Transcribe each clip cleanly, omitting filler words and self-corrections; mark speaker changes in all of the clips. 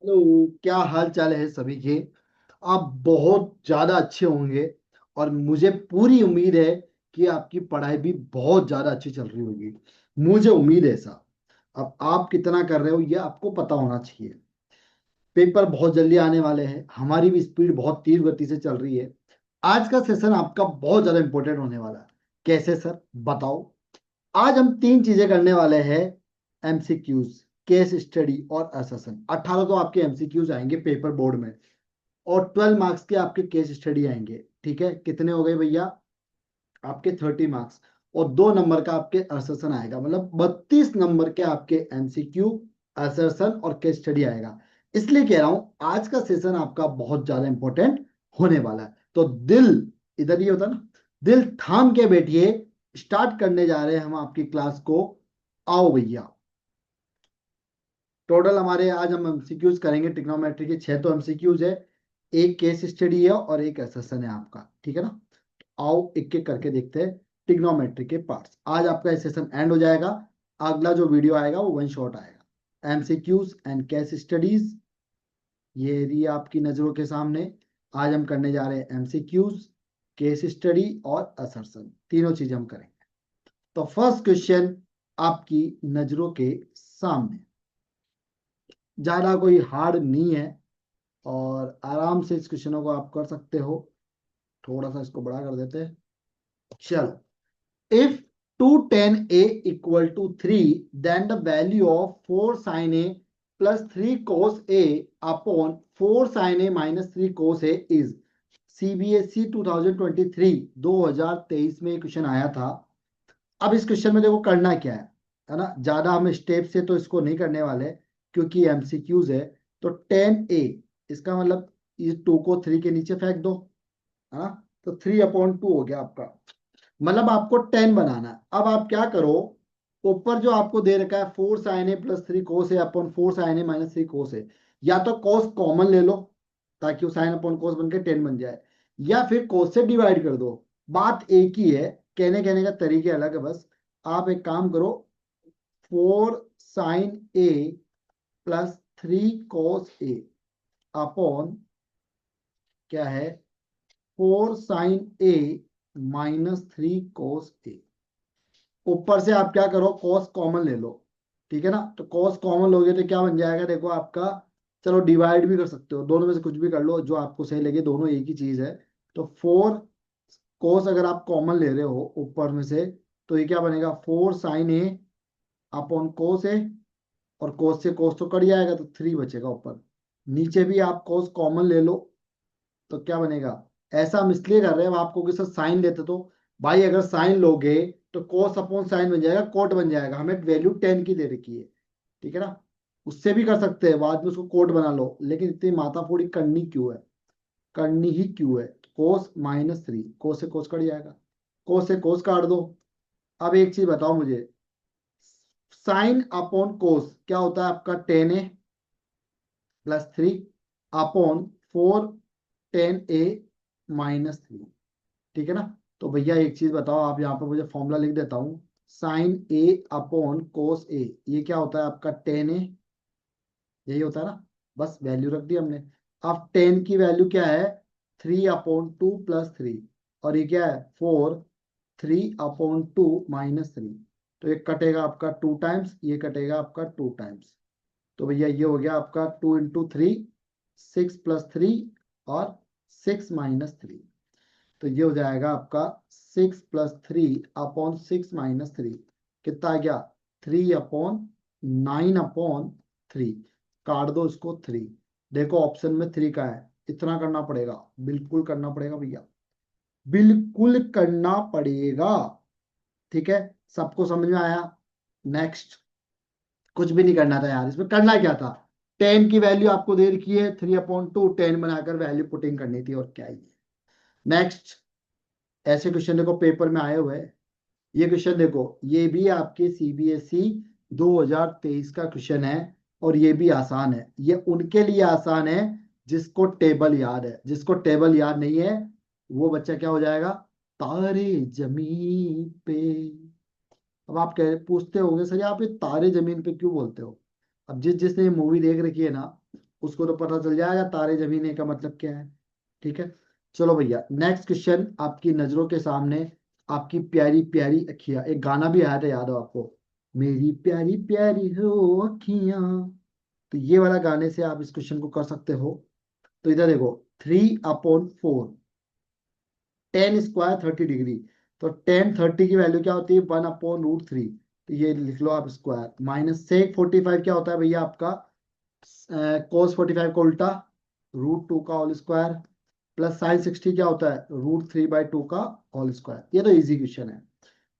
Speaker 1: Hello, क्या हाल चाल है सभी के। आप बहुत ज्यादा अच्छे होंगे और मुझे पूरी उम्मीद है कि आपकी पढ़ाई भी बहुत ज्यादा अच्छी चल रही होगी। मुझे उम्मीद है ऐसा। अब आप कितना कर रहे हो ये आपको पता होना चाहिए। पेपर बहुत जल्दी आने वाले हैं, हमारी भी स्पीड बहुत तेज गति से चल रही है। आज का सेशन आपका बहुत ज्यादा इंपॉर्टेंट होने वाला है। कैसे सर, बताओ। आज हम तीन चीजें करने वाले हैं। एमसीक्यूज, केस स्टडी और असेसन। 18 तो आपके एमसीक्यूज आएंगे पेपर बोर्ड में और 12 मार्क्स के आपके केस स्टडी आएंगे। ठीक है, कितने हो गए भैया आपके 30 मार्क्स। और 2 नंबर का आपके असर्सन आएगा, मतलब 32 नंबर के आपके एमसीक्यू, असर्सन और केस स्टडी आएगा। इसलिए कह रहा हूं आज का सेशन आपका बहुत ज्यादा इंपॉर्टेंट होने वाला है। तो दिल, इधर ही होता ना, दिल थाम के बैठिए। स्टार्ट करने जा रहे हैं हम आपकी क्लास को। आओ भैया। टोटल हमारे आज हम एमसीक्यूज करेंगे ट्रिग्नोमेट्री के 6 तो एमसीक्यूज है। एक केस स्टडी है और एक एसेसन है आपका, ठीक है ना। आओ एक एक करके देखते हैं ट्रिग्नोमेट्री के पार्ट्स। आज आपका ये सेशन एंड हो जाएगा। अगला जो वीडियो आएगा वो वन शॉट आएगा, एमसीक्यूज एंड केस स्टडीज। ये रही आपकी नजरों के सामने। आज हम करने जा रहे हैं एमसीक्यूज, केस स्टडी और असरसन, तीनों चीजें हम करेंगे। तो फर्स्ट क्वेश्चन आपकी नजरों के सामने, ज्यादा कोई हार्ड नहीं है और आराम से इस क्वेश्चनों को आप कर सकते हो। थोड़ा सा इसको बड़ा कर देते हैं। चलो, if 2tan a equal to 3, then the value of 4 sin a plus 3 cos a upon 4 sin a minus 3 cos a is। CBSE 2023 2023 में क्वेश्चन आया था। अब इस क्वेश्चन में देखो करना क्या है ना। ज्यादा हम स्टेप से तो इसको नहीं करने वाले क्योंकि एमसीक्यूज है। तो 10a, इसका मतलब इस 2 को 3 के नीचे फेंक दो, है ना। तो 3/2 हो गया आपका। मतलब आपको 10 बनाना है। अब आप क्या करो, ऊपर जो आपको दे रखा है 4 sin a + 3 cos a/4 sin a - 3 cos a, या तो cos कॉमन ले लो ताकि वो sin/cos बन के 10 बन जाए, या फिर cos से डिवाइड कर दो। बात एक ही है, कहने कहने का तरीके अलग है बस। आप एक काम करो, 4 sin a + 3 cos a upon क्या है, 4 sin a - 3 cos a। ऊपर से आप क्या करो, कॉस कॉमन ले लो। ठीक है ना, तो कॉस कॉमन लोगे तो क्या बन जाएगा देखो आपका। चलो डिवाइड भी कर सकते हो, दोनों में से कुछ भी कर लो जो आपको सही लगे, दोनों एक ही चीज है। तो 4 cos अगर आप कॉमन ले रहे हो ऊपर में से, तो ये क्या बनेगा, 4 sin a upon cos a। और cos से cos तो कट जाएगा तो 3 बचेगा ऊपर। नीचे भी आप cos कॉमन ले लो तो क्या बनेगा। ऐसा हम इसलिए कर रहे हैं, अब आपको किसी साइन लेते तो भाई, अगर साइन लोगे तो कोस अपॉन साइन बन जाएगा, कोट बन जाएगा। हमें वैल्यू 10 की दे रखी है, ठीक है ना। उससे भी कर सकते हैं, बाद में उसको कोट बना लो, लेकिन इतनी माथाफोड़ी करनी क्यों है, करनी ही क्यों है। cos - 3, कोस से कोस कट जाएगा, कोस से कोस काट दो। अब एक चीज बताओ मुझे, साइन अपॉन कोस क्या होता है आपका, 10a + 3 अपॉन 4 tan a - 3। ठीक है ना। तो भैया एक चीज बताओ, आप यहाँ पे मुझे फॉर्मूला लिख देता हूँ। sin a upon cos a, ये क्या होता है आपका, 10a, यही होता है ना। बस वैल्यू रख दी हमने। अब 10 की वैल्यू क्या है, 3/2 + 3। और ये क्या है, 4, 3/2 - 3। तो ये कटेगा आपका 2 टाइम्स, ये कटेगा आपका 2 टाइम्स। तो भैया ये हो गया आपका 2 × 3, 6 + 3 और 6 - 3। तो ये हो जाएगा आपका 6 + 3/6 - 3। कितना आ गया, 3/9/3। काट दो इसको 3। देखो ऑप्शन में 3 का है, इतना करना पड़ेगा, बिल्कुल करना पड़ेगा भैया, बिल्कुल करना पड़ेगा। ठीक है, सबको समझ में आया। नेक्स्ट, कुछ भी नहीं करना था यार, इसमें करना क्या था। 10 की वैल्यू आपको दे रखी है, 3/2, 10 बनाकर वैल्यू पुटिंग करनी थी, और क्या ही है। नेक्स्ट, ऐसे क्वेश्चन देखो पेपर में आए हुए हैं। ये क्वेश्चन देखो, ये भी आपके सीबीएसई 2023 का क्वेश्चन है और ये भी आसान है। ये उनके लिए आसान है जिसको टेबल याद है, जिसको टेबल याद नहीं है वो बच्चा क्या हो जाएगा, तारे जमीन पे। अब आप कह पूछते होंगे सर आप ये तारे जमीन पे क्यों बोलते हो। अब जिसने मूवी देख रखी है ना, उसको तो पता चल जाएगा तारे जमीन ए का मतलब क्या है। ठीक है, चलो भैया नेक्स्ट क्वेश्चन आपकी नजरों के सामने। आपकी प्यारी प्यारी अखियां, एक गाना भी आया था याद हो आपको, मेरी प्यारी प्यारी हो अखियां। तो ये वाला गाने से आप इस क्वेश्चन को कर सकते हो। तो इधर देखो, 3/4, 10 स्क्वायर 30 डिग्री। तो 10 30 की वैल्यू क्या होती है, 1/√3। तो ये लिख लो आप स्क्वायर, माइनस सेक 45 क्या होता है भैया आपका, कोस 45 का उल्टा, √2 का होल स्क्वायर, प्लस साइन 60 क्या होता है, √3/2 का होल स्क्वायर। ये तो इजी क्वेश्चन है।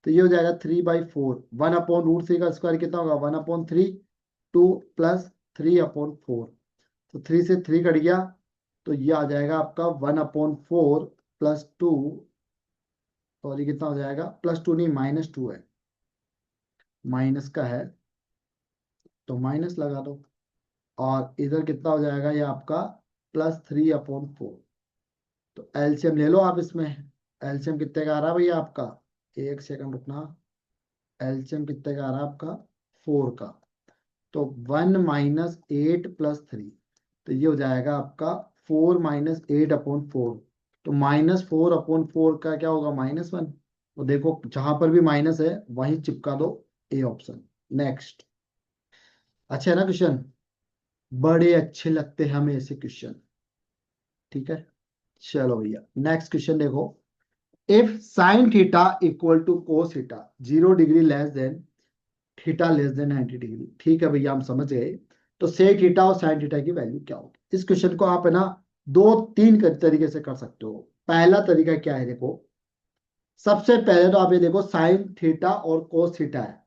Speaker 1: तो ये हो जाएगा 3/4, 1/√3 का स्क्वायर कितना होगा, 1/3, 2 प्लस 3/4। तो 3 से 3 कट गया, तो ये आ जाएगा आपका 1/4 प्लस 2, सॉरी कितना हो जाएगा, +2 नहीं -2 है, माइनस का है तो माइनस लगा दो। और इधर कितना हो जाएगा ये आपका +3/4। तो एलसीएम ले लो आप इसमें। एलसीएम कितने का आ रहा है भैया आपका, एक सेकंड रुकना, एलसीएम कितने का आ रहा है आपका, 4 का। तो 1 - 8 + 3, तो ये हो जाएगा आपका 4 - 8/4। तो -4/4 का क्या होगा, -1। तो देखो जहां पर भी माइनस है वहीं चिपका दो ए ऑप्शन। नेक्स्ट, अच्छा है ना क्वेश्चन, बड़े अच्छे लगते हैं हमें ऐसे क्वेश्चन। ठीक है, चलो भैया नेक्स्ट क्वेश्चन देखो। If sine theta equal to cos theta 0 degree less than theta less than 90 degree. ठीक है भैया हम समझ गए। तो सेक थीटा और साइन थीटा की वैल्यू क्या होगी, इस क्वेश्चन को आप है ना दो तीन तरीके से कर सकते हो। पहला तरीका क्या है, देखो सबसे पहले तो आप ये देखो साइन थीटा और कोस थीटा है,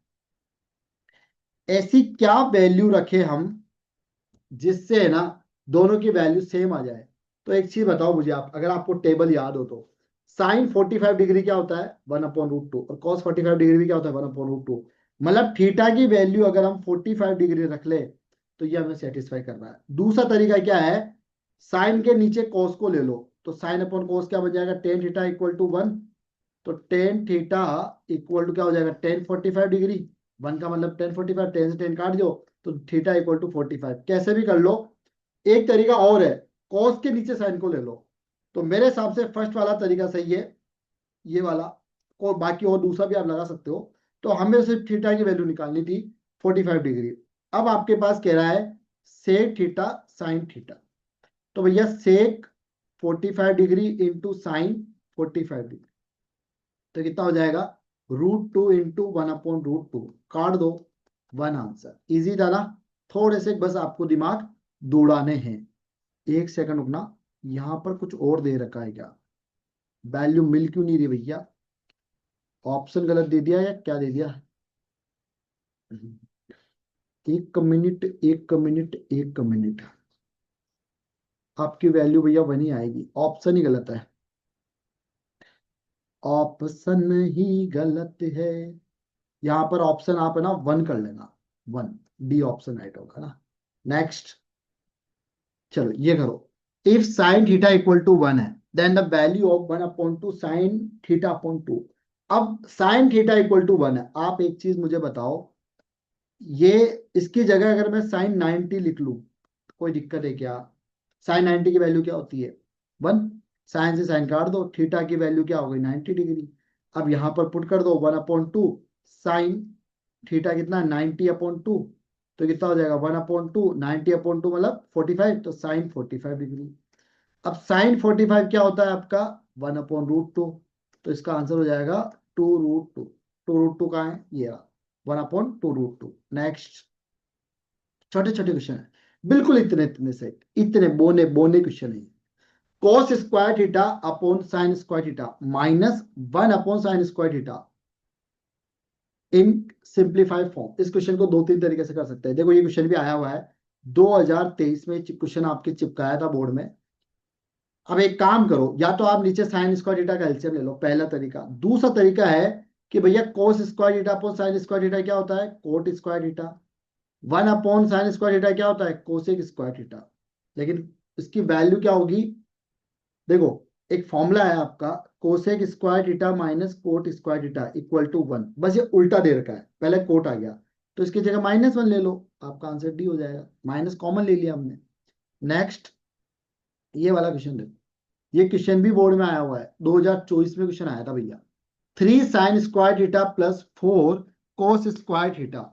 Speaker 1: ऐसी क्या वैल्यू रखे हम जिससे है ना दोनों की वैल्यू सेम आ जाए। तो एक चीज बताओ मुझे आप, अगर आपको टेबल याद हो तो, साइन 45 डिग्री क्या होता है, 1/√2, और कॉस 45 डिग्री भी क्या होता है, 1/√2। मतलब थीटा की वैल्यू अगर हम 45 डिग्री रख ले तो ये हमें सेटिस्फाई करना है। दूसरा तरीका क्या है, साइन के नीचे कॉस को ले लो, तो साइन अपॉन कॉस क्या बन जाएगा, टेन थीटा इक्वल टू 1। तो टेन थीटा इक्वल टू क्या हो जाएगा, 10 45 डिग्री। 1 का मतलब 10 45, 10 से 10 काट दो, तो थीटा इक्वल टू 45। कैसे भी कर लो। एक तरीका और है, कॉस के नीचे साइन को ले लो। तो मेरे हिसाब से फर्स्ट वाला तरीका सही है, ये वाला। को बाकी और दूसरा भी आप लगा सकते हो। तो हमें सिर्फ थीटा की वैल्यू निकालनी थी 45 डिग्री। अब आपके पास कह रहा है सेक थीटा साइन थीटा। तो भैया सेक 45 डिग्री इंटू साइन 45 डिग्री, तो कितना हो जाएगा, √2 इंटू 1/√2, काट दो, 1 आंसर। इजी था ना, थोड़े से बस आपको दिमाग दौड़ाने हैं। एक सेकंड रुकना, यहाँ पर कुछ और दे रखा है क्या, वैल्यू मिल क्यों नहीं रही भैया, ऑप्शन गलत दे दिया या क्या दे दिया। एक मिनट, एक मिनट, एक मिनट, आपकी वैल्यू भैया वही आएगी, ऑप्शन ही गलत है, ऑप्शन ही गलत है। यहाँ पर ऑप्शन आप है ना 1 कर लेना, 1, डी ऑप्शन राइट होगा ना। नेक्स्ट, चलो ये करो, if sine theta equal to 1 है then the value of 1/2 sine theta upon 2। अब साइन थीटा इक्वल टू 1 है, आप एक चीज मुझे बताओ, ये इसकी जगह अगर मैं साइन 90 लिख लूं तो कोई दिक्कत है क्या। साइन 90 की वैल्यू क्या होती है, 1। साइन से साइन काट दो, थीटा की वैल्यू क्या हो गई, 90 डिग्री। अब यहां पर पुट कर दो 1/2 साइन थीटा कितना, 90/2। तो कितना हो जाएगा, 1/2, 90/2 मतलब 45, तो साइन 45 डिग्री। अब साइन 45 क्या होता है आपका, 1/√2। तो इसका आंसर हो जाएगा 2√2। 2√2 कहाँ है, ये 1/2√2। नेक्स्ट, छोटे छोटे क्वेश्चन है, बिल्कुल इतने इतने से, इतने बोने बोने क्वेश्चन है। Cos square theta upon sine square theta -1/sin square theta in simplified form. इस क्वेश्चन को दो तीन तरीके से कर सकते हैं। देखो ये क्वेश्चन भी आया हुआ है 2023 में, क्वेश्चन आपके चिपकाया था बोर्ड में। अब एक काम करो, या तो आप नीचे साइन स्क्वायर थीटा का एलसीएम ले लो, पहला तरीका। दूसरा तरीका है कि भैया कोस square theta upon sine square theta क्या होता है, coat square theta. 1/sin square theta क्या होता है, कोसेक स्क्वायर थीटा। लेकिन इसकी वैल्यू क्या होगी, देखो एक फॉर्मूला है आपका, cosec square theta minus cot square theta equal to 1। बस ये उल्टा दे रखा है, पहले कोट आ गया तो इसकी जगह -1 ले लो, आपका आंसर डी हो जाएगा, माइनस कॉमन ले लिया हमने। नेक्स्ट ये वाला क्वेश्चन देखो, ये क्वेश्चन भी बोर्ड में आया हुआ है, 2024 में क्वेश्चन आया था भैया। 3 sin² θ प्लस 4 cos² θ,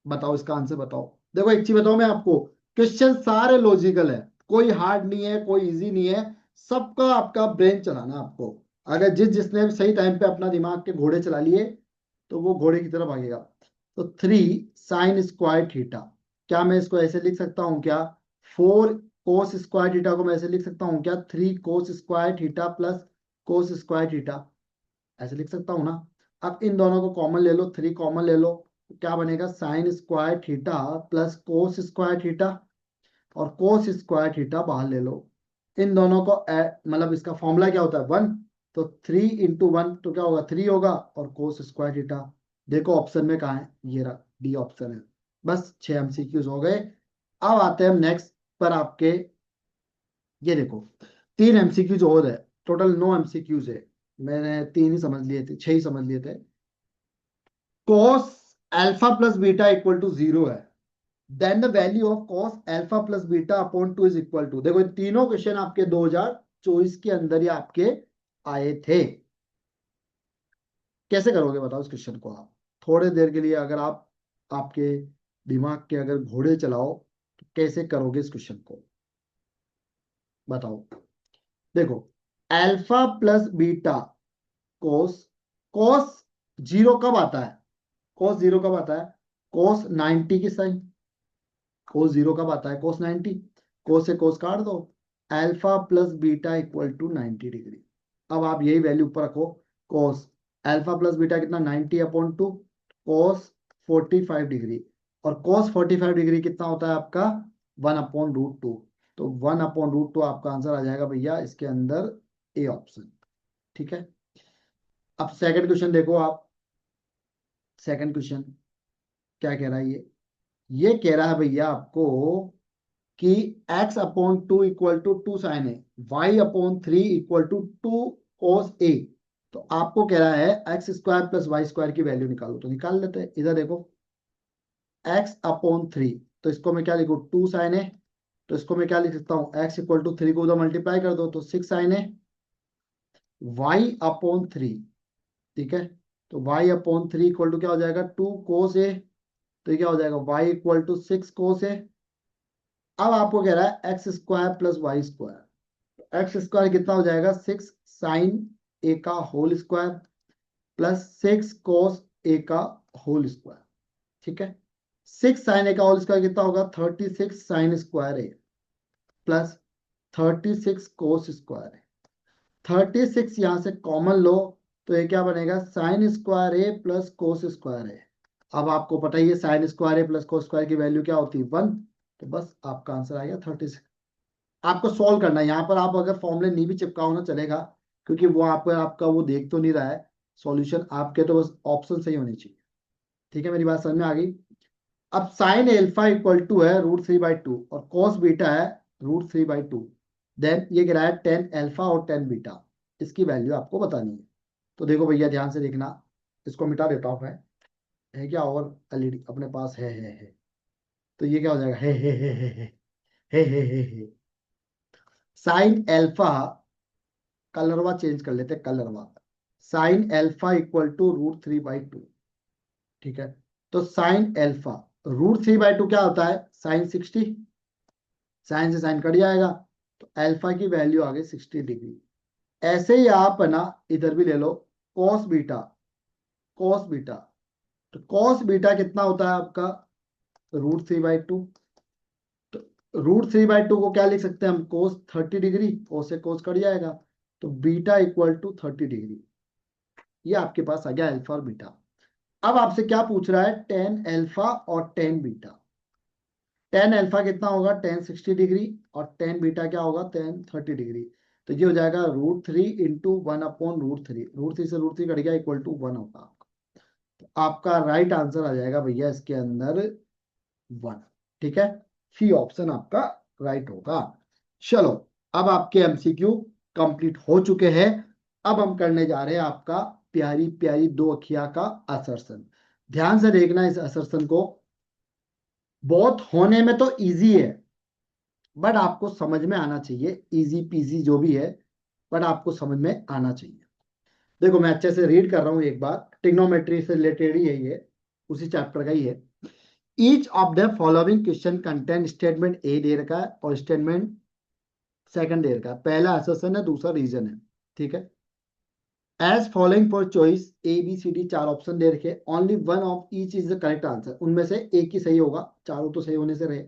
Speaker 1: बताओ इसका आंसर बताओ। देखो एक चीज बताओ मैं आपको, क्वेश्चन सारे लॉजिकल है, कोई हार्ड नहीं है, कोई इजी नहीं है, सबका आपका ब्रेन चलाना है आपको। अगर जिसने सही टाइम पे अपना दिमाग के घोड़े चला लिए तो वो घोड़े की तरफ भागेगा। तो 3 sin² θ, क्या मैं इसको ऐसे लिख सकता हूँ क्या? 4 cos² θ को मैं ऐसे लिख सकता हूँ क्या? 3 cos² θ प्लस cos² θ, ऐसे लिख सकता हूँ ना। अब इन दोनों को कॉमन ले लो, 3 कॉमन ले लो, तो क्या बनेगा? sin² θ प्लस cos² θ, और cos² θ बाहर ले लो। इन दोनों को मतलब इसका फॉर्मूला क्या होता है? 1। तो 3 × 1 तो क्या होगा? 3 होगा, और cos² θ देखो ऑप्शन में कहाँ है, ये रहा, डी ऑप्शन है। बस 6 एमसीक्यूज हो गए। अब आते हैं हम नेक्स्ट पर आपके, ये देखो 3 एमसीक्यूज और है, टोटल 9 एमसीक्यूज है, मैंने 3 ही समझ लिए थे, 6 ही समझ लिए थे। cos alpha plus beta equal to 0 है, then the value of cos alpha plus beta upon 2 is equal to. देखो ये तीनों क्वेश्चन आपके 2024 के अंदर ही आपके आए थे। कैसे करोगे बताओ इस क्वेश्चन को आप? थोड़े देर के लिए अगर आप आपके दिमाग के अगर घोड़े चलाओ तो कैसे करोगे इस क्वेश्चन को, बताओ। देखो अल्फा प्लस बीटा कोस, कोस जीरो कब आता है? कोस जीरो कब आता है? कोस 90 की साइन। कोस जीरो कब आता है? कोस 90। कोस से कोस काट दो, alpha plus beta equal to 90 degree. अब आप यही वैल्यू ऊपर रखो, कोस अल्फा प्लस बीटा कितना? 90/2, कोस 45 डिग्री, और कोस 45 डिग्री कितना होता है आपका? 1/√2। तो 1/√2 आपका आंसर आ जाएगा भैया इसके अंदर, ए ऑप्शन। ठीक है, अब सेकंड क्वेश्चन देखो आप। सेकंड क्वेश्चन क्या कह रहा है? ये कह रहा है भैया आपको कि x/2 equal to 2 sin a, y/3 equal to 2 cos a। तो आपको कह रहा है x² प्लस y² की वैल्यू निकालो, तो निकाल लेते हैं। इधर देखो x/3, तो इसको मैं क्या लिखूं? 2 sin a। तो इसको मैं क्या लिख सकता हूँ? x = 3 को उधर मल्टीप्लाई कर दो तो 6 sin a, y/3, ठीक है। तो y/3 इक्वल टू क्या हो जाएगा? 2 cos a। तो ये क्या हो जाएगा? y = 6 cos a। अब आपको कह रहा है x² प्लस y²। x² कितना हो जाएगा? 6 sin a का whole square plus 6 cos a का होल स्क्वायर, ठीक है। 6 sin a का होल स्क्वायर कितना होगा? 36 sin² a plus 36 cos² a। 36 यहां से कॉमन लो, तो ये क्या बनेगा? sin² a plus cos² a। अब आपको पता ही है sin² a प्लस cos² की वैल्यू क्या होती है? 1। तो बस आपका आंसर आ गया 36। आपको सॉल्व करना है, यहाँ पर आप अगर फॉर्मूले नहीं भी चिपकाओ ना चलेगा, क्योंकि वो आपका वो देख तो नहीं रहा है सॉल्यूशन आपके, तो बस ऑप्शन सही होनी चाहिए। ठीक है, मेरी बात समझ में आ गई। अब साइन एल्फा इक्वल टू है √3/2 और कॉस बीटा है √3/2, देन ये गिरा है 10 अल्फा और 10 बीटा, इसकी वैल्यू आपको बतानी है। तो देखो भैया ध्यान से देखना, इसको मिटा देता हूँ मैं, है क्या और एलईडी अपने पास है। तो ये क्या हो जाएगा? हे। साइन एल्फा, कलरवा चेंज कर लेते हैं, कलरवा। साइन एल्फा इक्वल टू √3/2, ठीक है। तो साइन एल्फा √3/2 क्या होता है? साइन 60, साइन से साइन कट जाएगा, तो एल्फा की वैल्यू आ गई 60 डिग्री। ऐसे ही आप है ना इधर भी ले लो, कॉस बीटा, कॉस बीटा। तो कॉस बीटा कितना होता है आपका? √3/2। तो √3/2 को क्या लिख सकते हैं हम? कोस 30 डिग्री, कोस से कोस कट जाएगा, तो बीटा इक्वल टू 30 डिग्री। ये आपके पास आ गया अल्फा और बीटा। अब आपसे क्या पूछ रहा है? 10 अल्फा और 10 बीटा। 10 अल्फा कितना होगा? 10 60 डिग्री, और 10 बीटा क्या होगा? 10 30 डिग्री। तो ये हो जाएगा √3 × 1/√3, √3 से √3 कट गया, इक्वल टू 1 होगा आपका। तो आपका राइट आंसर आ जाएगा भैया इसके अंदर 1, ठीक है। सी ऑप्शन आपका राइट होगा। चलो, अब आपके एमसीक्यू कंप्लीट हो चुके हैं। अब हम करने जा रहे हैं आपका प्यारी प्यारी 2 अखिया का असर्सन। ध्यान से देखना इस असर्सन को, बहुत होने में तो इजी है, बट आपको समझ में आना चाहिए, इजी पीजी जो भी है, बट आपको समझ में आना चाहिए। देखो मैं अच्छे से रीड कर रहा हूँ एक बार, ट्रिग्नोमेट्री से रिलेटेड ही है ये, उसी चैप्टर का ही है। Each of the following question content statement A दे रखा है और स्टेटमेंट सेकंड दे रखा है। पहला असर्शन है, दूसरा रीजन है, ठीक है। As following for choice A B C D, चार ऑप्शन दे रखे, only one of each is the correct answer, उनमें से एक ही सही होगा, चारों तो सही होने से रहे।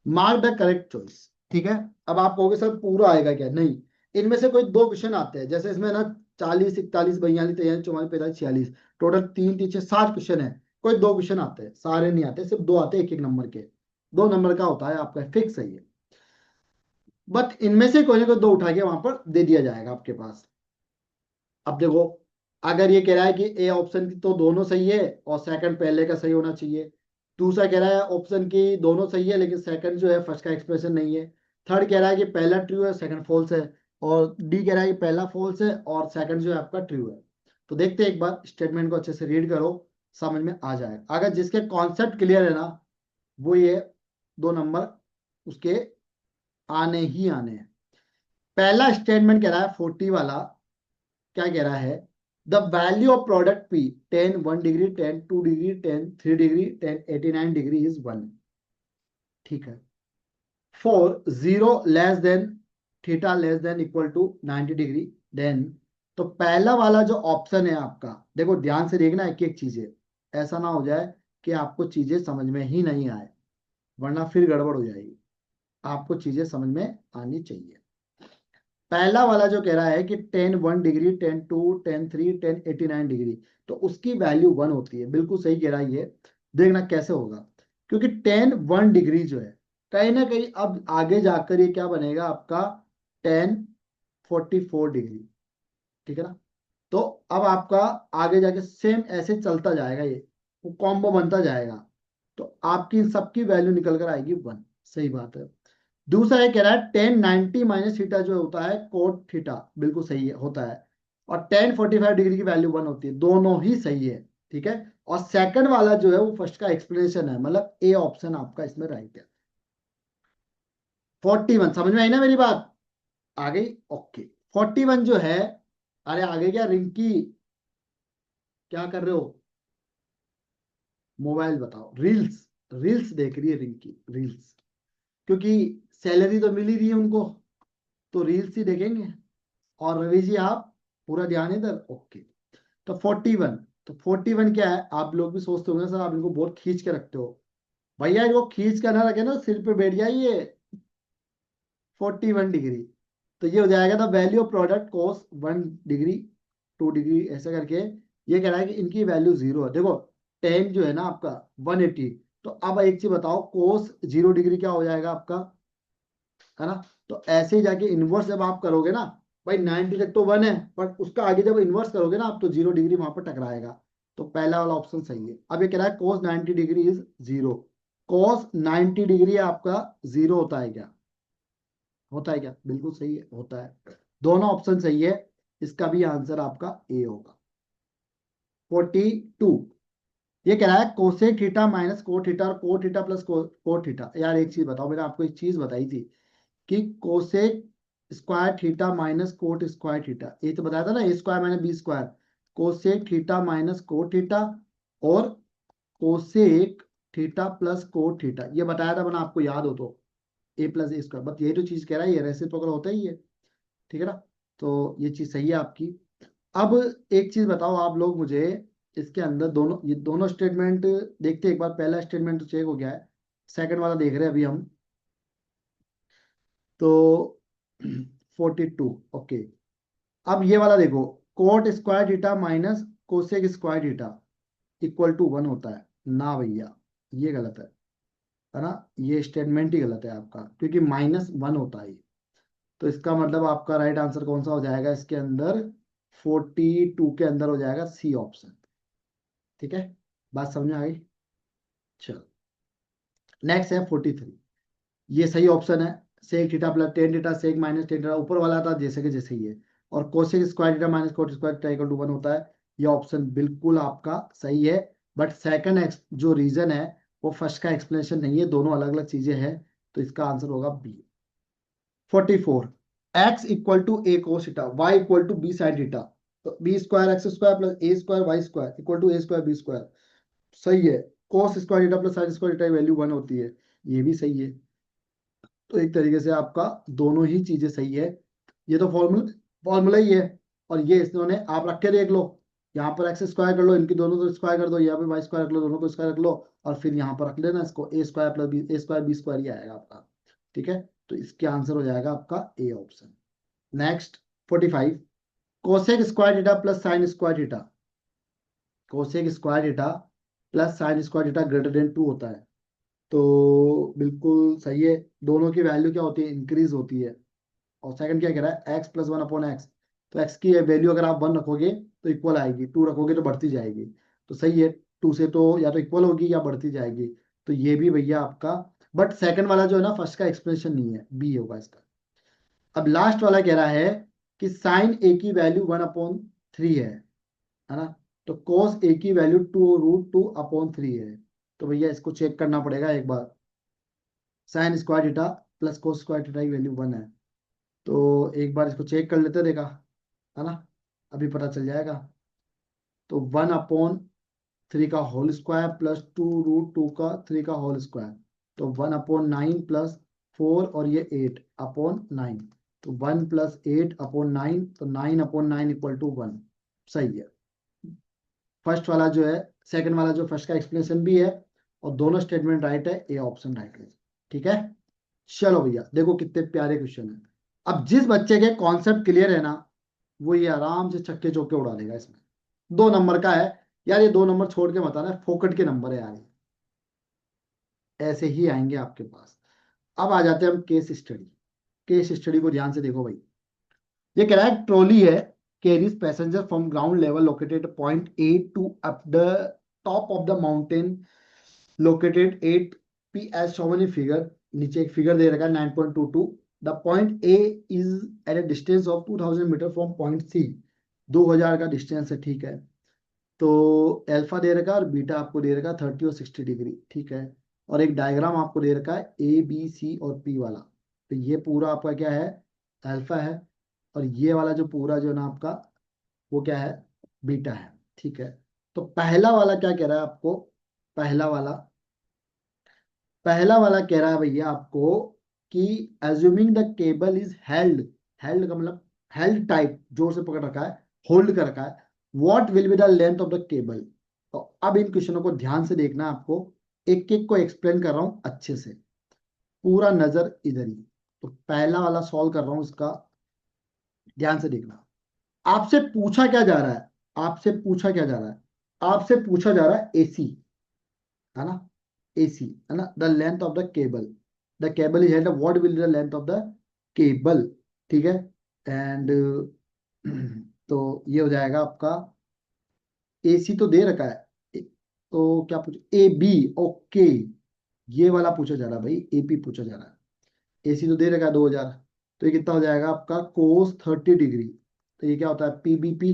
Speaker 1: मार्क द करेक्ट चॉइस, ठीक है। अब आप कहोगे सर पूरा आएगा क्या? नहीं, इनमें से कोई दो क्वेश्चन आते हैं, जैसे इसमें ना 40 41 42 43 44 45 46, टोटल 3 3 6 7 क्वेश्चन है। कोई दो क्वेश्चन आते हैं, सारे नहीं आते, सिर्फ दो आते हैं, एक एक नंबर के, 2 नंबर का होता है आपका, फिक्स है ये। बट इनमें से कोई ना कोई दो उठा के वहां पर दे दिया जाएगा आपके पास। अब देखो, अगर ये कह रहा है कि ए ऑप्शन की तो दोनों सही है और सेकंड पहले का सही होना चाहिए, दूसरा कह रहा है ऑप्शन की दोनों सही है लेकिन सेकंड जो है फर्स्ट का एक्सप्रेशन नहीं है, थर्ड कह रहा है कि पहला ट्रू है सेकंड फॉल्स है, और डी कह रहा है कि पहला फॉल्स है और सेकंड जो है आपका ट्रू है। तो देखते हैं एक बार, स्टेटमेंट को अच्छे से रीड करो, समझ में आ जाएगा। अगर जिसके कॉन्सेप्ट क्लियर है ना, वो ये 2 नंबर उसके आने ही आने हैं। पहला स्टेटमेंट कह रहा है 40 वाला, क्या कह रहा है? The value of product P, 10 1 degree, 10 2 degree, 10 3 degree, 10 89 degree is 1, ठीक है। फॉर 0 < थीटा <= 90 डिग्री, देन, तो पहला वाला जो ऑप्शन है आपका, देखो ध्यान से देखना एक एक चीजें, ऐसा ना हो जाए कि आपको चीजें समझ में ही नहीं आए, वरना फिर गड़बड़ हो जाएगी। आपको चीजें समझ में आनी चाहिए। पहला वाला जो कह रहा है कि 10 1 डिग्री, 10 2, 10 3, 10 89 डिग्री, तो उसकी वैल्यू 1 होती है, बिल्कुल सही कह रहा है ये। देखना कैसे होगा, क्योंकि 10 1 डिग्री जो है, कहीं ना कहीं अब आगे जाकर ये क्या बनेगा आपका, 10 44 डिग्री, ठीक है ना। तो अब आपका आगे जाके सेम ऐसे चलता जाएगा, ये वो कॉम्बो बनता जाएगा, तो आपकी इन सबकी वैल्यू निकल कर आएगी 1, सही बात है। दूसरा ये कह रहा है 10 90 - थीटा जो होता है कोट थीटा, बिल्कुल सही है, होता है, और 10 45 डिग्री की वैल्यू 1 होती है, दोनों ही सही है, ठीक है। और सेकंड वाला जो है वो फर्स्ट का एक्सप्लेनेशन है, मतलब ए ऑप्शन आपका इसमें राइट है। 41 समझ में आई ना मेरी बात? आ गई, ओके। 41 जो है, अरे आगे क्या रिंकी, क्या कर रहे हो? मोबाइल बताओ, रील्स, रील्स देख रही है रिंकी, रील्स, क्योंकि सैलरी तो मिल ही रही है उनको, तो रील्स ही देखेंगे। और रवि जी आप पूरा ध्यान इधर, ओके। तो 41, तो 41 क्या है, आप लोग भी सोचते होंगे सर आप इनको बहुत खींच के रखते हो। भैया इनको खींच कर ना रखे ना, सिर पे बैठ जाइए। 41 डिग्री, तो ये हो जाएगा the value of product cos 1 degree 2 degree ऐसा करके। ये कह रहा है कि इनकी वैल्यू 0 है। देखो 10 जो है ना आपका 180, तो अब एक चीज बताओ, कोस 0 डिग्री क्या हो जाएगा आपका, है ना। तो ऐसे ही जाके इनवर्स जब आप करोगे ना, भाई 90 तक तो 1 है, बट उसका आगे जब इन्वर्स करोगे ना आप, तो 0 डिग्री वहां पर टकराएगा। तो पहला वाला ऑप्शन सही है। अब ये कह रहा है कोस 90 डिग्री इज 0, कोस 90 डिग्री आपका 0 होता है क्या? होता है क्या? बिल्कुल सही है, होता है, दोनों ऑप्शन सही है, इसका भी आंसर आपका ए होगा। 42, ये कह रहा है cosec theta minus cot theta और cot theta plus cot theta. यार एक चीज बताओ, मैंने आपको एक चीज बताई थी कि cosec square theta minus cot square theta, ये तो बताया था ना, A square minus B square, cosec theta minus cot theta और cosec theta plus cot theta, ये बताया था मैंने आपको, याद हो तो, ए प्लस ए स्क्वायर, बस यही तो चीज कह रहा है, ये रेसिप्रोकल होता ही है, ठीक है ना। तो ये चीज सही है आपकी। अब एक चीज बताओ आप लोग मुझे, इसके अंदर दोनों, ये दोनों स्टेटमेंट देखते हैं एक बार। पहला स्टेटमेंट तो चेक हो गया है, सेकंड वाला देख रहे हैं अभी हम। तो 42, ओके। अब ये वाला देखो, cot square theta minus cosec square theta equal to 1 होता है ना भैया, ये गलत है ना। ये स्टेटमेंट ही गलत है आपका, क्योंकि -1 होता है ये। तो इसका मतलब आपका राइट आंसर कौन सा हो जाएगा इसके अंदर, 42 के अंदर हो जाएगा सी ऑप्शन, ठीक है। बात समझ में आ गई? चलो, नेक्स्ट है 43, ये सही ऑप्शन है। Sec theta plus tan theta sec minus tan theta, ऊपर वाला था जैसे कि जैसे ही है, और cosec square theta minus cot square theta equal to 1 होता है। ये ऑप्शन बिल्कुल आपका सही है, बट सेकंड जो रीजन है वो फर्स्ट का एक्सप्लेनेशन नहीं है, दोनों अलग अलग चीजें हैं, तो इसका आंसर होगा B. 44, x equal to a cos theta, y equal to b sine theta, तो b square x square plus a square y square equal to a square b square. सही है। Cos square theta plus sine square theta की value 1 होती है, ये भी सही है। तो एक तरीके से आपका दोनों ही चीजें सही है। ये तो फॉर्मूला ही है। और ये इन्होंने आप रख के देख लो, यहाँ पर एक्स स्क्वायर कर लो, इनकी दोनों को स्क्वायर कर दो, यहाँ पे वाई स्क्वायर कर लो, दोनों को स्क्वायर कर लो, और फिर यहाँ पर रख लेना इसको, ए स्क्वायर प्लस बी, ए स्क्वायर बी स्क्वायर ही आएगा आपका। ठीक है, तो इसके आंसर हो जाएगा आपका A option. Next 45, cosec square theta plus sine square theta, cosec square theta plus sine square theta greater than 2 होता है। तो बिल्कुल सही है, दोनों की वैल्यू क्या होती है, इंक्रीज होती है। और सेकंड क्या कह रहा है, x plus one upon x, तो एक्स की वैल्यू अगर आप 1 रखोगे तो इक्वल आएगी, 2 रखोगे तो बढ़ती जाएगी। तो सही है, 2 से तो या तो इक्वल होगी या बढ़ती जाएगी। तो ये भी भैया आपका, बट सेकंड वाला जो है ना, फर्स्ट का एक्सप्लेनेशन नहीं है, बी होगा इसका। अब लास्ट वाला कह रहा है कि साइन ए की वैल्यू 1/3 है ना, तो कोस ए की वैल्यू 2√2/3 है। तो भैया इसको चेक करना पड़ेगा एक बार। Sine square theta plus cos square theta की वैल्यू 1 है, तो एक बार इसको चेक कर लेते देखा, है ना, अभी पता चल जाएगा। तो 1/3 का होल स्क्वायर प्लस 2√2 का 3 का होल स्क्वायर, तो 1/9 प्लस 4 और ये 8/9, तो 1 प्लस 8/9, तो 9/9 इक्वल टू 1। सही है, फर्स्ट वाला जो है, सेकंड वाला जो फर्स्ट का एक्सप्लेनेशन भी है, और दोनों स्टेटमेंट राइट है, ए ऑप्शन राइट है। ठीक है, चलो भैया देखो कितने प्यारे क्वेश्चन है। अब जिस बच्चे के कॉन्सेप्ट क्लियर है ना, वो ये आराम से छक्के चौके उड़ा देगा इसमें। 2 नंबर का है यार, ये 2 नंबर छोड़ के मत आना, फोकट के नंबर है यार, ये ऐसे ही आएंगे आपके पास। अब आ जाते हैं हम केस स्टडी। केस स्टडी को ध्यान से देखो भाई। ये कह रहा है ट्रॉली है, carries passenger from ground level located point A to up the top of the mountain located 8 p as shown in figure। नीचे एक फिगर दे रखा है 9.22। The point A is at a distance of 2000 metre from point C. 2000 का distance है, ठीक है। तो alpha दे रखा है और बीटा आपको दे रखा है 30 और 60 डिग्री, ठीक है। और एक डायग्राम आपको दे रखा है ए बी सी और पी वाला। तो ये पूरा आपका क्या है, अल्फा है, और ये वाला जो पूरा जो ना आपका, वो क्या है, बीटा है, ठीक है। तो पहला वाला क्या कह रहा है आपको, पहला वाला पहला वाला कह रहा है भैया आपको कि assuming the cable is held, held का मतलब हेल्ड टाइप, जोर से पकड़ रखा है, होल्ड कर रखा है, what will be the length of the cable. तो अब इन क्वेश्चनों को ध्यान से देखना है आपको, एक एक को एक्सप्लेन कर रहा हूं अच्छे से, पूरा नजर इधर ही। तो पहला वाला सॉल्व कर रहा हूं इसका, ध्यान से देखना। आपसे पूछा क्या जा रहा है, आपसे पूछा क्या जा रहा है, आपसे पूछा जा रहा है एसी, है ना, एसी, है ना, the length of the cable, the cable is held, what will the length of the cable, ठीक है। एंड तो ये हो जाएगा आपका, एसी तो दे रखा है, तो क्या पूछ, ए बी, ओके, ये वाला पूछा जा रहा है भाई, एपी पूछा जा रहा है। एसी तो दे रखा है 2000, तो ये कितना हो जाएगा आपका कोस 30 डिग्री। तो ये क्या होता है, PBP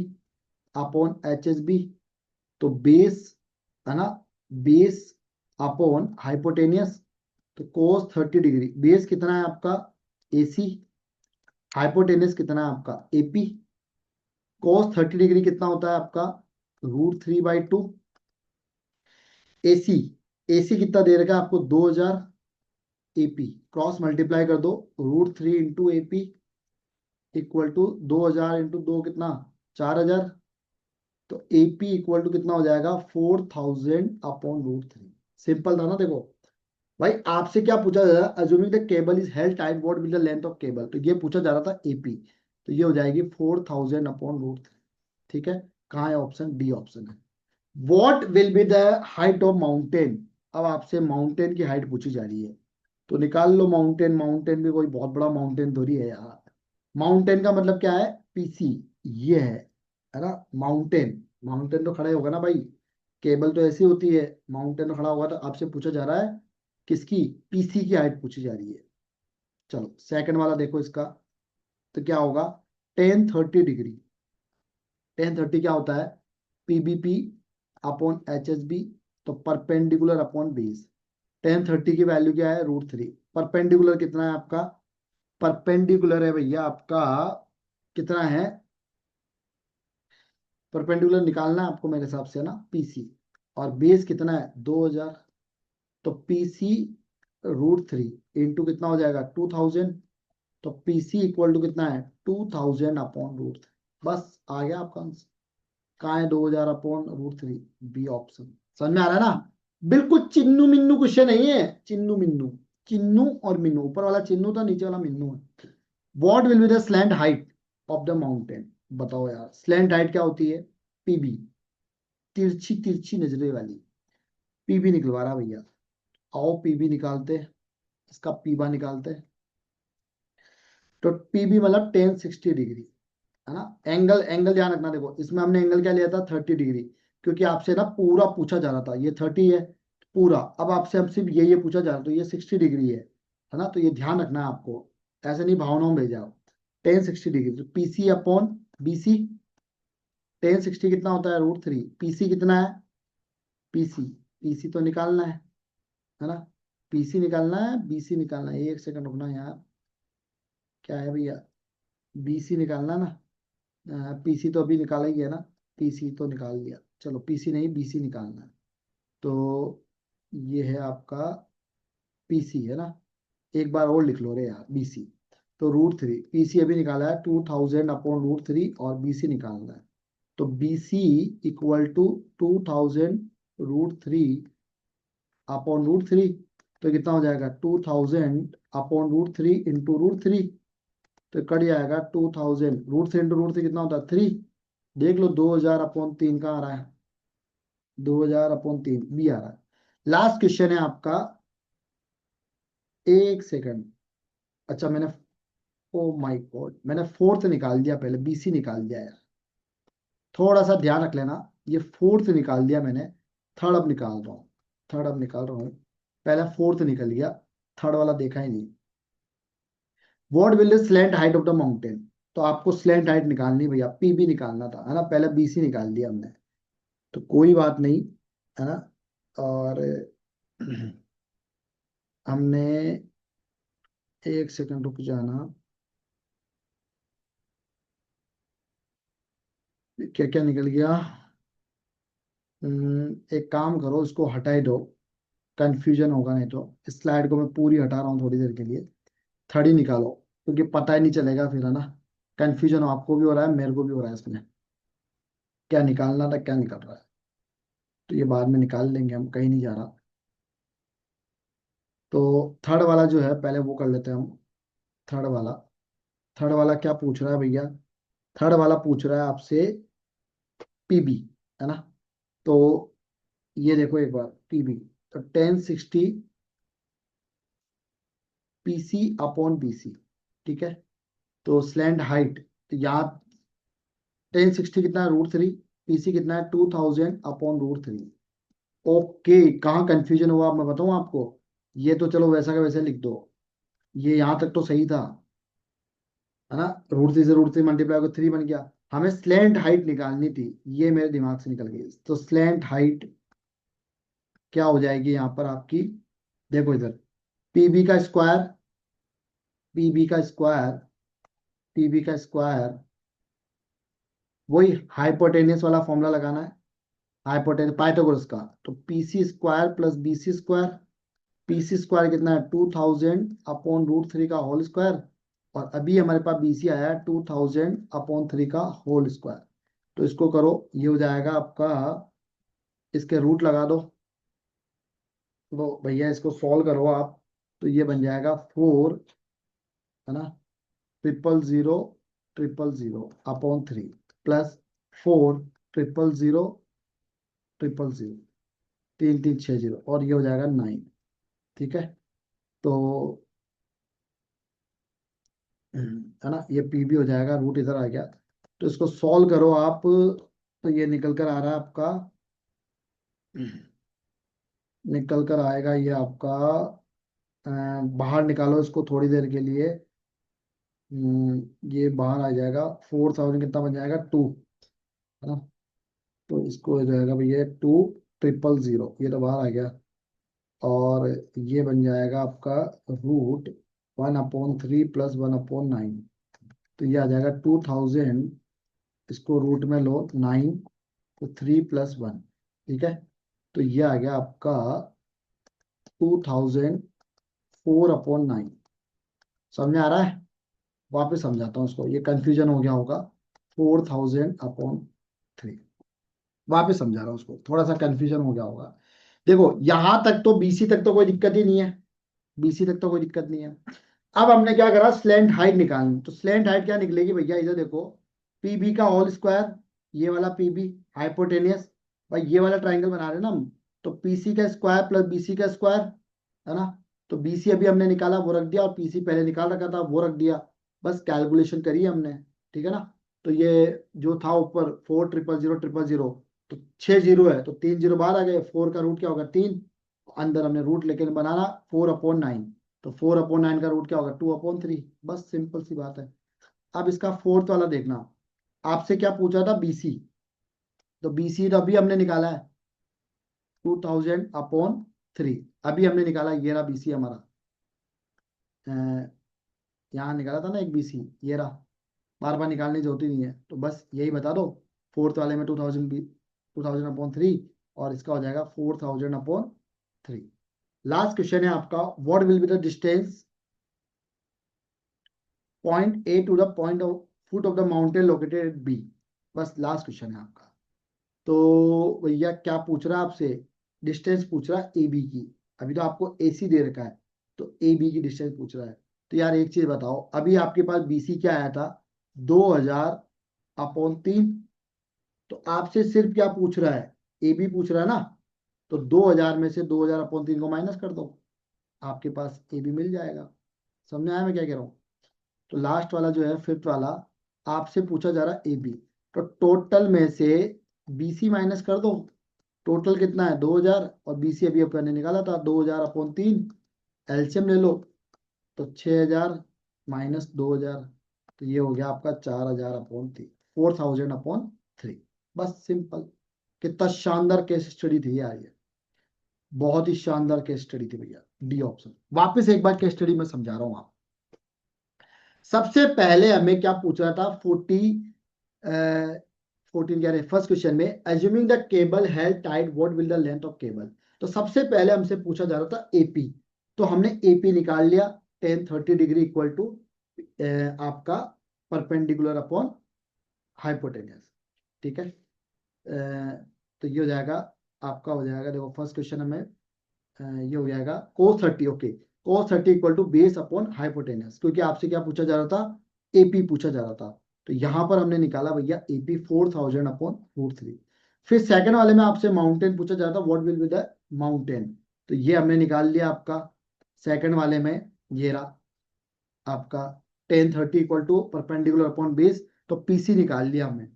Speaker 1: upon H S B, तो बेस, है ना, बेस अपॉन हाइपोटेनियस, तो कोस 30 डिग्री, बेस कितना है आपका एसी, हाइपोटेनियस कितना है आपका एपी, कोस 30 डिग्री कितना होता है आपका √3/2। एसी, एसी कितना दे रखा है आपको 2000, एपी क्रॉस मल्टीप्लाई कर दो, √3 into AP equal to 2000 into 2 कितना, 4000। तो एपी इक्वल टू कितना हो जाएगा 4000/√3। सिंपल था ना, देखो भाई आपसे क्या पूछा जा रहा है, assuming the cable is held tight what will the length of cable, तो ये पूछा जा रहा था एपी, तो ये हो जाएगी 4000/√3, ठीक है। कहाँ है ऑप्शन, डी ऑप्शन है। What will be the height of mountain, अब आपसे माउंटेन की हाइट पूछी जा रही है, तो निकाल लो माउंटेन, माउंटेन भी कोई बहुत बड़ा माउंटेन थोड़ी है यार। माउंटेन का मतलब क्या है, पीसी, ये है ना, माउंटेन, माउंटेन तो खड़ा ही होगा ना भाई, केबल तो ऐसी होती है, माउंटेन तो खड़ा होगा। तो आपसे पूछा जा रहा है किसकी, पीसी की हाइट पूछी जा रही है। चलो सेकंड वाला देखो इसका, तो क्या होगा, tan 30 डिग्री, tan 30 क्या होता है, PBP upon H S B, तो परपेंडिकुलर अपॉन बेस। tan 30 की वैल्यू क्या है √3, परपेंडिकुलर कितना है आपका परपेंडिकुलर है भैया आपका, कितना है परपेंडिकुलर निकालना है आपको मेरे हिसाब से, है ना, पीसी। और बेस कितना है 2000, तो पीसी √3 इंटू कितना हो जाएगा 2000, तो पीसी इक्वल टू कितना है 2000 अपॉन √3। बस आ गया आपका आंसर। कहाँ है 2000 अपॉन √3, बी ऑप्शन। समझ में आ रहा है ना? बिल्कुल चिन्नू मिन्नू क्वेश्चन नहीं है, चिन्नू मिन्नू। चिन्नू और मिन्नू, ऊपर वाला चिन्नू था, नीचे वाला मिन्नू है। What will be the slant height of the mountain? बताओ यार, स्लैंट हाइट क्या होती है? पीबी, तिरछी तिरछी नजरे वाली। पीबी निकलवा रहा भैया, आओ पीबी निकालते हैं, इसका पीबा निकालते हैं। तो पीबी मतलब 1060 डिग्री, है ना। एंगल, एंगल ध्यान रखना, देखो इसमें हमने एंगल क्या लिया था 30 डिग्री, क्योंकि आपसे ना पूरा पूछा जा रहा था, ये 30 है पूरा, अब आपसे हम सिर्फ ये पूछा जा रहा था, तो ये 60 डिग्री है ना, तो ये ध्यान रखना है आपको, ऐसे नहीं भावनाओं में भेजा। 1060 डिग्री, तो पीसी अपॉन बीसी, 1060 कितना होता है √3, पीसी कितना है, पीसी, पीसी तो निकालना है ना, पीसी निकालना है, बीसी निकालना है, एक सेकंड रुकना यार, क्या है भैया, बीसी निकालना है ना, पीसी तो अभी निकाला ही है ना, पीसी तो निकाल दिया, चलो पीसी नहीं बीसी निकालना है। तो ये है आपका पीसी, है ना, एक बार और लिख लो रे यार, बीसी। तो √3, पीसी अभी निकाला है 2000 अपॉन √3, और बीसी निकालना है, तो बीसी इक्वल टू 2000 √3 अपॉन √3, तो कितना हो जाएगा 2000 अपॉन √3 इंटू √3, तो कट जाएगा 2000, √3 इंटू √3 कितना होता है 3। देख लो 2000/3 कहाँ आ रहा है, 2000/3 बी आ रहा है। लास्ट क्वेश्चन है आपका, एक सेकंड, अच्छा मैंने, ओ माय गॉड, मैंने फोर्थ निकाल दिया, पहले बीसी निकाल दिया यार, थोड़ा सा ध्यान रख लेना, ये फोर्थ निकाल दिया मैंने, थर्ड अब निकाल रहा हूँ, थर्ड अब निकाल रहा हूँ, पहले फोर्थ निकल गया, थर्ड वाला देखा ही नहीं। What will the slant height of the mountain? तो आपको स्लैंट हाइट निकालनी भैया, पीबी निकालना था, है ना, पहले बीसी निकाल दिया हमने, तो कोई बात नहीं, है ना। और हमने, एक सेकंड रुक जाना, क्या क्या निकल गया। एक काम करो, इसको हटाई दो, कंफ्यूजन होगा नहीं तो, इस स्लाइड को मैं पूरी हटा रहा हूँ थोड़ी देर के लिए, थर्ड ही निकालो, क्योंकि पता ही नहीं चलेगा फिर, है ना, कंफ्यूजन आपको भी हो रहा है, मेरे को भी हो रहा है इसमें, क्या निकालना था क्या निकल रहा है, तो ये बाद में निकाल लेंगे, हम कहीं नहीं जा रहा। तो थर्ड वाला जो है पहले वो कर लेते हैं हम, थर्ड वाला, थर्ड वाला क्या पूछ रहा है भैया, थर्ड वाला पूछ रहा है आपसे पीबी, है ना, तो ये देखो एक बार पीबी, तो 1060 पीसी अपॉन बीसी, ठीक है। तो स्लैंड हाइट, तो यहाँ 1060 कितना है √3, पीसी कितना है 2000 अपॉन √3। ओके, कहाँ कंफ्यूजन हुआ मैं बताऊँ आपको, ये तो चलो वैसा का वैसे लिख दो, ये यहाँ तक तो सही था, है ना, √3 से √3 मल्टीप्लाई को 3 बन गया, हमें स्लैंट हाइट निकालनी थी, ये मेरे दिमाग से निकल गई, तो स्लैंट हाइट क्या हो जाएगी यहाँ पर आपकी, देखो इधर, पीबी का स्क्वायर, पीबी का स्क्वायर, पीबी का स्क्वायर, वही हाइपोटेनियस वाला फॉर्मूला लगाना है, हाइपोटेनियस पाइथागोरस का, तो PC square plus BC square, PC square कितना है 2000 अपॉन √3 का होल स्क्वायर, और अभी हमारे पास बीसी आया है 2000/3 का होल स्क्वायर, तो इसको करो, ये हो जाएगा आपका, इसके रूट लगा दो, तो भैया इसको सॉल्व करो आप, तो ये बन जाएगा 4, है ना, 000 000/3 प्लस 4 000 000, 3360, और ये हो जाएगा 9, ठीक है। तो है ना, ये पी भी हो जाएगा, रूट इधर आ गया, तो इसको सॉल्व करो आप, तो ये निकल कर आ रहा है आपका, निकल कर आएगा ये आपका, बाहर निकालो इसको थोड़ी देर के लिए, ये बाहर आ जाएगा, 4000 कितना बन जाएगा 2, है ना, तो इसको हो जाएगा भैया 2000, ये तो बाहर आ गया, और ये बन जाएगा आपका √, 1/3 प्लस 1/9, तो ये आ जाएगा 2000, इसको रूट में लो 9, तो 3 + 1, ठीक है। तो ये आ गया आपका 2004/9। समझ में आ रहा है? वापस समझाता हूँ इसको, ये कंफ्यूजन हो गया होगा। 4000/3, वापस समझा रहा हूँ उसको, थोड़ा सा कंफ्यूजन हो गया होगा। देखो यहां तक तो बीसी तक तो कोई दिक्कत ही नहीं है, बीसी तक तो कोई दिक्कत नहीं है। अब हमने क्या करा, स्लैंट हाइट निकालनी। तो स्लैंट हाइट क्या निकलेगी भैया, इधर देखो, पीबी का होल स्क्वायर, ये वाला पीबी हाइपोटेनियस, भाई ये वाला ट्राइंगल बना रहे हैं ना हम, तो पीसी का स्क्वायर प्लस बीसी का स्क्वायर, है ना। तो बीसी अभी हमने निकाला वो रख दिया, और पीसी पहले निकाल रखा था वो रख दिया, बस कैलकुलेशन करी हमने, ठीक है ना। तो ये जो था ऊपर 4 0 0 0 0 0, तो 6 जीरो है, तो 3 जीरो बाहर आ गए, 4 का रूट क्या होगा 3, अंदर हमने रूट लेके बनाना 4/9, तो 4/9 का रूट क्या होगा 2/3, बस सिंपल सी बात है। अब इसका फोर्थ वाला देखना, आपसे क्या पूछा था बीसी, तो बीसी तो अभी हमने निकाला है 2000/3, अभी हमने निकाला, ये रहा बीसी हमारा, यहाँ निकाला था ना एक बीसी, ये रहा, बार बार निकालने की जरूरत ही नहीं है, तो बस यही बता दो, फोर्थ वाले में 2000/3, और इसका हो जाएगा 4000/3। लास्ट क्वेश्चन है आपका, what will be the distance point A to the point of foot of the mountain located at B. बस लास्ट क्वेश्चन है आपका। तो भैया क्या पूछ रहा है आपसे, डिस्टेंस पूछ रहा है ए बी की, अभी तो आपको ए सी दे रखा है, तो ए बी की डिस्टेंस पूछ रहा है। तो यार एक चीज बताओ, अभी आपके पास बी सी क्या आया था 2000/3, तो आपसे सिर्फ क्या पूछ रहा है, ए बी पूछ रहा है ना, तो 2000 में से 2000/3 को माइनस कर दो, आपके पास ए बी मिल जाएगा। समझ में आया मैं क्या कह रहा हूँ? तो लास्ट वाला जो है फिफ्थ वाला, आपसे पूछा जा रहा है ए बी, तो टोटल में से बीसी माइनस कर दो, टोटल कितना है 2000, और बीसी अभी अपन ने निकाला था 2000/3, एलसीएम ले लो, तो 6000 - 2000, तो ये हो गया आपका 4000/3, 4000/3। बस सिंपल। कितना शानदार केस स्टडी थी यार ये, बहुत ही शानदार केस स्टडी थी भैया, डी ऑप्शन। वापस एक बार केस स्टडी में समझा रहा हूँ आप। सबसे पहले हमें क्या पूछ रहा था, 14 कह रहे फर्स्ट क्वेश्चन में, assuming the cable held tight what will the length of cable. तो सबसे पहले हमसे पूछा जा रहा था एपी, तो हमने एपी निकाल लिया, 10 30 डिग्री इक्वल टू आपका परपेंडिकुलर अपॉन हाइपोटेनियस, ठीक है। तो ये हो जाएगा, आपका हो जाएगा, देखो फर्स्ट क्वेश्चन हमें ये हो जाएगा cos 30, okay, cos 30 equal to base upon hypotenuse, क्योंकि आपसे क्या पूछा जा रहा था, एपी पूछा जा रहा था। तो यहां पर हमने निकाला भैया एपी 4000/√3। फिर सेकंड वाले में आपसे माउंटेन पूछा जा रहा था, what will be the mountain, तो ये हमने निकाल लिया आपका सेकंड वाले में, ये रहा आपका 10 30 equal to perpendicular upon base, तो पीसी निकाल लिया हमने।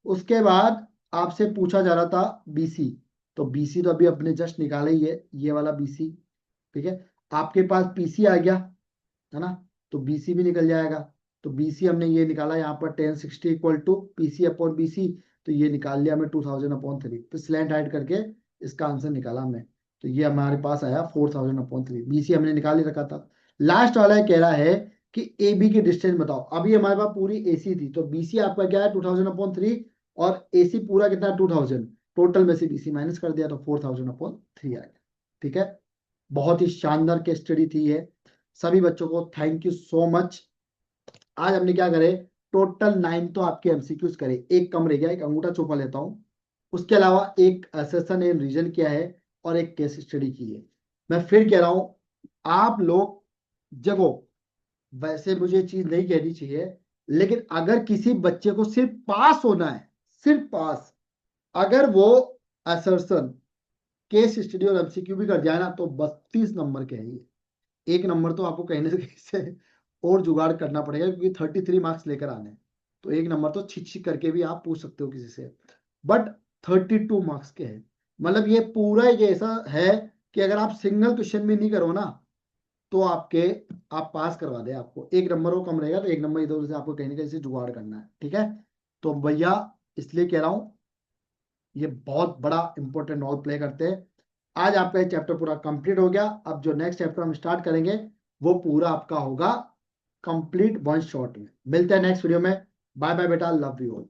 Speaker 1: उसके बाद आपसे पूछा जा रहा था बीसी, तो बीसी तो अभी अपने जस्ट निकाला ही है, ये वाला बीसी, ठीक है। आपके पास पीसी आ गया, है ना, तो बीसी भी निकल जाएगा। तो बीसी हमने ये निकाला यहाँ पर 1060 equal to PC upon BC, तो ये निकाल लिया हमने 2000/3, तो स्लैंट हाइट करके इसका आंसर निकाला हमने। तो ये हमारे पास आया 4000/3, बीसी हमने निकाल ही रखा था। लास्ट वाला कह रहा है कि ए बी की डिस्टेंस बताओ। अभी हमारे पास पूरी एसी थी, तो बीसी आपका क्या है 2000/3, और एसी पूरा कितना है 2000, टोटल में से बीसी माइनस कर दिया, तो 4000/3 आ गया, ठीक है। बहुत ही शानदार केस स्टडी थी ये। सभी बच्चों को थैंक यू सो मच। आज हमने क्या करे, टोटल 9 तो आपके एमसीक्यूज करे, एक कम रह गया, एक अंगूठा छुपा लेता हूँ। उसके अलावा एक सेशन एंड रीजन किया है, और एक केस स्टडी की है। मैं फिर कह रहा हूं, आप लोग जगो, वैसे मुझे चीज नहीं कहनी चाहिए, लेकिन अगर किसी बच्चे को सिर्फ पास होना है, सिर्फ पास, अगर वो असर्सन केस स्टडी और एमसीक्यू भी कर जाए ना, तो 32 नंबर के हैं ये। एक नंबर तो आपको कहीं ना कहीं से और जुगाड़ करना पड़ेगा, क्योंकि 33 मार्क्स लेकर आने हैं। तो एक नंबर तो छिक छिक करके भी आप पूछ सकते हो किसी से, बट 32 मार्क्स के हैं। मतलब ये पूरा एक ऐसा है कि अगर आप सिंगल क्वेश्चन भी नहीं करो ना, तो आप पास करवा दे, आपको एक नंबर वो कम रहेगा, तो एक नंबर इधर उधर से आपको कहीं ना कहीं से जुगाड़ करना है, ठीक है। तो भैया इसलिए कह रहा हूँ, ये बहुत बड़ा इंपॉर्टेंट रोल प्ले करते हैं। आज आपका ये चैप्टर पूरा कंप्लीट हो गया। अब जो नेक्स्ट चैप्टर हम स्टार्ट करेंगे वो पूरा आपका होगा कंप्लीट वन शॉट में। मिलते हैं नेक्स्ट वीडियो में। बाय बाय बेटा, लव यू ऑल।